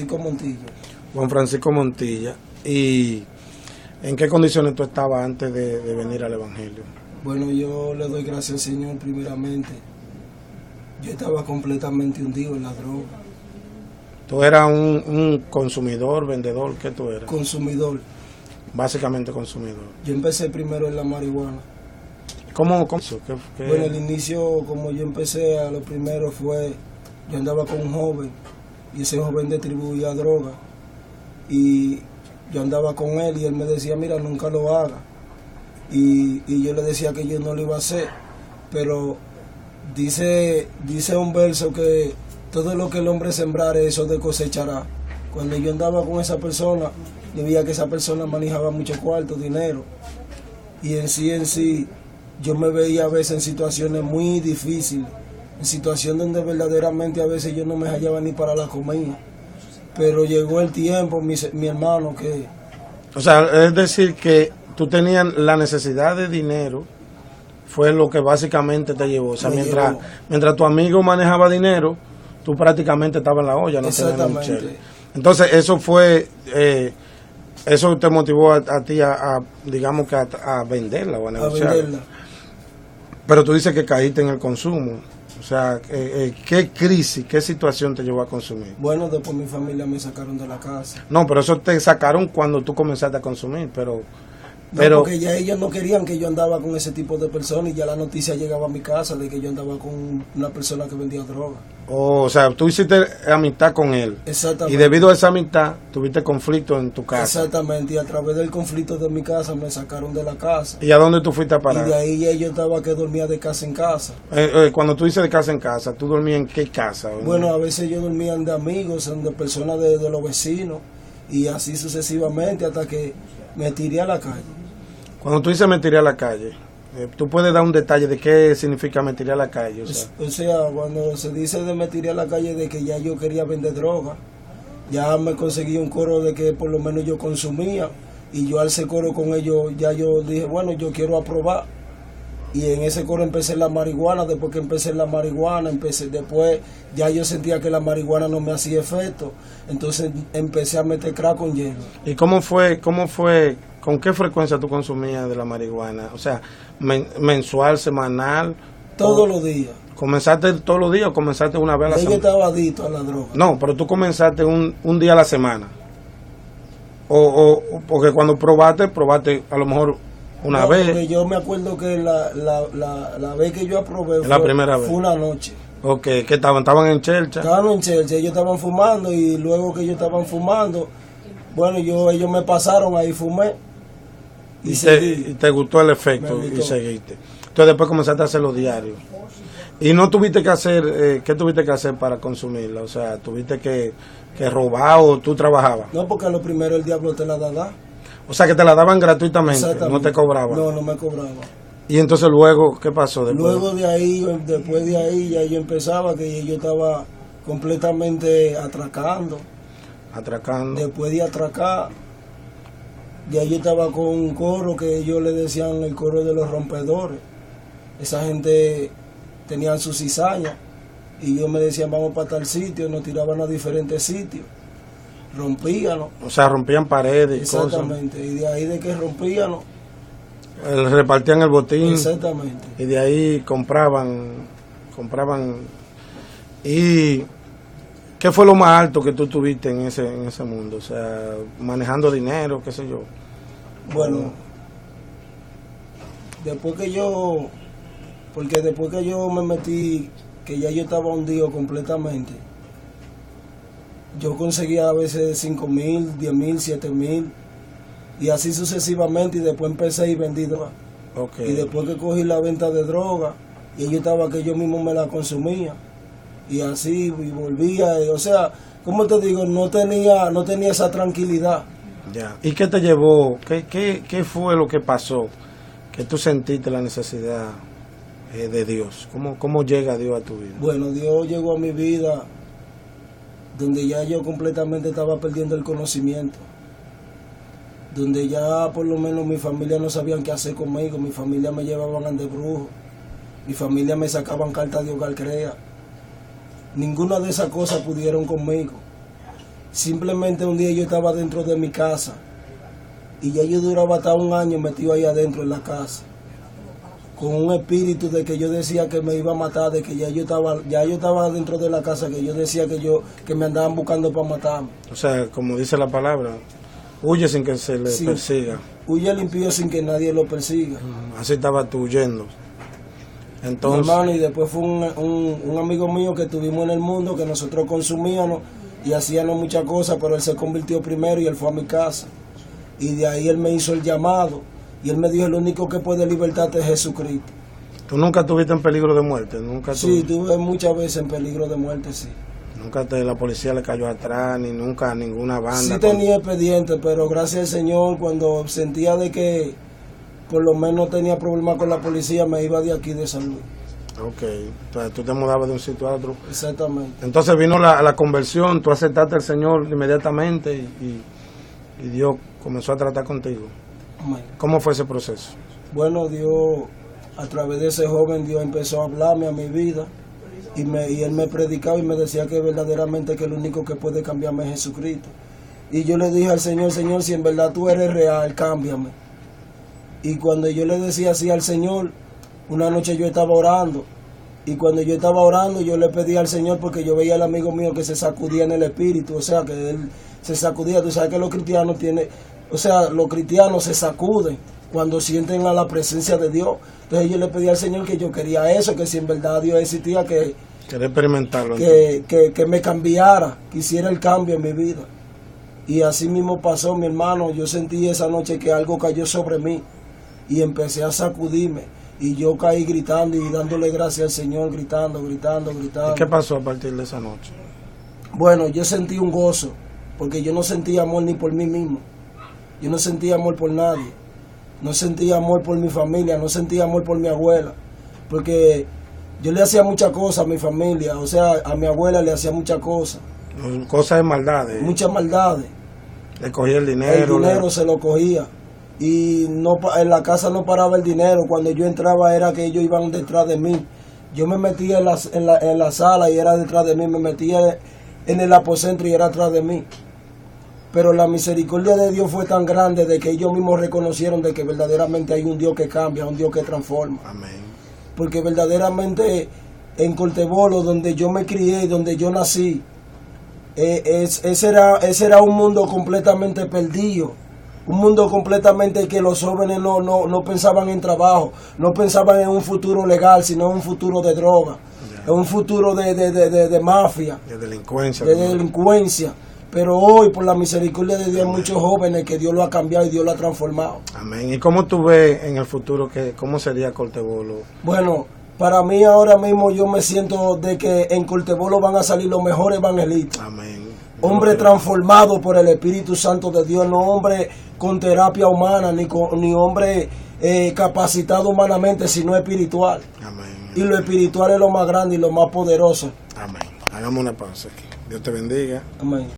Francisco Montilla. Juan Francisco Montilla. ¿Y en qué condiciones tú estabas antes de venir al Evangelio? Bueno, yo le doy gracias al Señor primeramente. Yo estaba completamente hundido en la droga. ¿Tú eras un consumidor, vendedor? ¿Qué tú eras? Consumidor. Básicamente consumidor. Yo empecé primero en la marihuana. ¿Cómo? Bueno, el inicio, como yo empecé, a lo primero fue, yo andaba con un joven y ese joven distribuía droga y yo andaba con él y él me decía, mira, nunca lo haga. Y yo le decía que yo no lo iba a hacer, pero dice un verso que todo lo que el hombre sembrare, eso de cosechará. Cuando yo andaba con esa persona, yo veía que esa persona manejaba mucho cuarto, dinero, y en sí, yo me veía a veces en situaciones muy difíciles, en situaciones donde verdaderamente a veces yo no me hallaba ni para la comida. Pero llegó el tiempo, mi hermano, que... O sea, es decir que tú tenías la necesidad de dinero, fue lo que básicamente te llevó. O sea, mientras tu amigo manejaba dinero, tú prácticamente estabas en la olla, no tenías un chel. Entonces, eso fue... eso te motivó a ti digamos que a venderla o a negociarla. A venderla. Pero tú dices que caíste en el consumo. O sea, ¿qué crisis, qué situación te llevó a consumir? Bueno, después mi familia me sacaron de la casa. No, pero eso te sacaron cuando tú comenzaste a consumir, pero... porque ya ellos no querían que yo andaba con ese tipo de personas y ya la noticia llegaba a mi casa de que yo andaba con una persona que vendía droga. O sea, tú hiciste amistad con él. Exactamente. Y debido a esa amistad, tuviste conflicto en tu casa. Exactamente, y a través del conflicto de mi casa me sacaron de la casa. ¿Y a dónde tú fuiste a parar? Y de ahí ya yo estaba que dormía de casa en casa. Cuando tú dices de casa en casa, ¿tú dormías en qué casa? Bueno, a veces yo dormía de amigos, de personas de los vecinos, y así sucesivamente hasta que me tiré a la calle. Cuando tú dices me tiré a la calle, ¿tú puedes dar un detalle de qué significa me tiré a la calle? O sea, cuando se dice de me tiré a la calle, de que ya yo quería vender droga, ya me conseguí un coro de que por lo menos yo consumía, y yo al ese coro con ellos, ya yo dije, bueno, yo quiero aprobar. Y en ese coro empecé la marihuana. Después que empecé la marihuana, después ya yo sentía que la marihuana no me hacía efecto, entonces empecé a meter crack con hielo. ¿Y cómo fue, con qué frecuencia tú consumías de la marihuana? O sea, mensual, semanal. Todos los días. ¿Comenzaste todos los días o comenzaste una vez a la semana? Yo estaba adicto a la droga. No, pero tú comenzaste un día a la semana. O porque cuando probaste a lo mejor una vez. Porque yo me acuerdo que la vez que yo aprobé fue una noche. Ok, que estaban en Chelcha. Estaban en Chelcha, ellos estaban fumando, y luego que ellos estaban fumando, bueno, ellos me pasaron, ahí fumé. Y te gustó el efecto y seguiste. Entonces después comenzaste a hacerlo diario. ¿Y no tuviste que hacer, qué tuviste que hacer para consumirla? O sea, ¿tuviste que robar o tú trabajabas? No, porque a lo primero el diablo te la da. O sea, que te la daban gratuitamente, no te cobraban. No, no me cobraban. ¿Y entonces luego qué pasó después? Luego de ahí, después de ahí, ya yo empezaba, que yo estaba completamente atracando. Después de atracar, ya yo estaba con un coro que ellos le decían el coro de los rompedores. Esa gente tenían sus cizañas y ellos me decían, vamos para tal sitio, nos tiraban a diferentes sitios. Rompían. O sea, rompían paredes y cosas. Exactamente, y de ahí de que rompían, repartían el botín. Exactamente. Y de ahí compraban. ¿Y qué fue lo más alto que tú tuviste en ese mundo? O sea, manejando dinero, qué sé yo. Bueno, después que yo me metí, que ya yo estaba hundido completamente, yo conseguía a veces 5,000, 10,000, 7,000, y así sucesivamente, y después empecé y vendí droga. Okay. Y después que cogí la venta de droga, y yo estaba que yo mismo me la consumía, y así, y volvía, o sea, como te digo, no tenía esa tranquilidad. Ya. ¿Y qué te llevó? ¿Qué fue lo que pasó? Que tú sentiste la necesidad de Dios. ¿Cómo llega Dios a tu vida? Bueno, Dios llegó a mi vida donde ya yo completamente estaba perdiendo el conocimiento, donde ya por lo menos mi familia no sabían qué hacer conmigo, mi familia me llevaban de brujo, mi familia me sacaban cartas de hogar crea, ninguna de esas cosas pudieron conmigo. Simplemente un día yo estaba dentro de mi casa y ya yo duraba hasta un año metido ahí adentro en la casa, con un espíritu de que yo decía que me iba a matar, de que ya yo estaba dentro de la casa, que yo decía que me andaban buscando para matarme. O sea, como dice la palabra, huye sin que se le persiga. Huye el impío sin que nadie lo persiga. Así estaba tú huyendo. Entonces, hermano, y después fue un amigo mío que tuvimos en el mundo, que nosotros consumíamos y hacíamos muchas cosas, pero él se convirtió primero y él fue a mi casa. Y de ahí él me hizo el llamado y él me dijo: el único que puede libertarte es Jesucristo. ¿Tú nunca estuviste en peligro de muerte? ¿Nunca sí, tuve muchas veces en peligro de muerte, sí. ¿Nunca la policía le cayó atrás, ni nunca ninguna banda? Sí tenía expediente, pero gracias al Señor, cuando sentía de que por lo menos tenía problemas con la policía, me iba de aquí de San Luis. Ok, entonces tú te mudabas de un sitio a otro. Exactamente. Entonces vino la conversión, tú aceptaste al Señor inmediatamente y Dios comenzó a tratar contigo. Amén. ¿Cómo fue ese proceso? Bueno, Dios, a través de ese joven, Dios empezó a hablarme a mi vida y él me predicaba y me decía que verdaderamente que el único que puede cambiarme es Jesucristo. Y yo le dije al Señor: Señor, si en verdad tú eres real, cámbiame. Y cuando yo le decía así al Señor, una noche yo estaba orando, y cuando yo estaba orando yo le pedí al Señor, porque yo veía al amigo mío que se sacudía en el espíritu, o sea, que él se sacudía. Tú sabes que los cristianos los cristianos se sacuden cuando sienten a la presencia de Dios. Entonces yo le pedí al Señor que yo quería eso, que si en verdad Dios existía, que quería experimentarlo, que me cambiara, que hiciera el cambio en mi vida. Y así mismo pasó, mi hermano. Yo sentí esa noche que algo cayó sobre mí y empecé a sacudirme, y yo caí gritando y dándole gracias al Señor, gritando. ¿Y qué pasó a partir de esa noche? Bueno, yo sentí un gozo, porque yo no sentía amor ni por mí mismo, yo no sentía amor por nadie, no sentía amor por mi familia, no sentía amor por mi abuela, porque yo le hacía muchas cosas a mi familia, o sea, a mi abuela le hacía muchas cosas. Cosas de maldades. Muchas maldades. Le cogía el dinero. El dinero se lo cogía. Y no, en la casa no paraba el dinero. Cuando yo entraba era que ellos iban detrás de mí. Yo me metía en la sala y era detrás de mí. Me metía en el aposento y era atrás de mí. Pero la misericordia de Dios fue tan grande de que ellos mismos reconocieron de que verdaderamente hay un Dios que cambia, un Dios que transforma. Amén. Porque verdaderamente en Cortebolo, donde yo me crié, donde yo nací, ese era un mundo completamente perdido. Un mundo completamente que los jóvenes no pensaban en trabajo, no pensaban en un futuro legal, sino en un futuro de droga, en un futuro de mafia, de delincuencia. De delincuencia. Pero hoy, por la misericordia de Dios, hay muchos jóvenes que Dios lo ha cambiado y Dios lo ha transformado. Amén. ¿Y cómo tú ves en el futuro cómo sería Cortebolo? Bueno, para mí ahora mismo yo me siento de que en Cortebolo van a salir los mejores evangelistas. Amén. Hombre transformado por el Espíritu Santo de Dios, no hombre con terapia humana, ni hombre capacitado humanamente, sino espiritual. Amén. Y lo espiritual es lo más grande y lo más poderoso. Amén. Hagamos una pausa aquí. Dios te bendiga. Amén.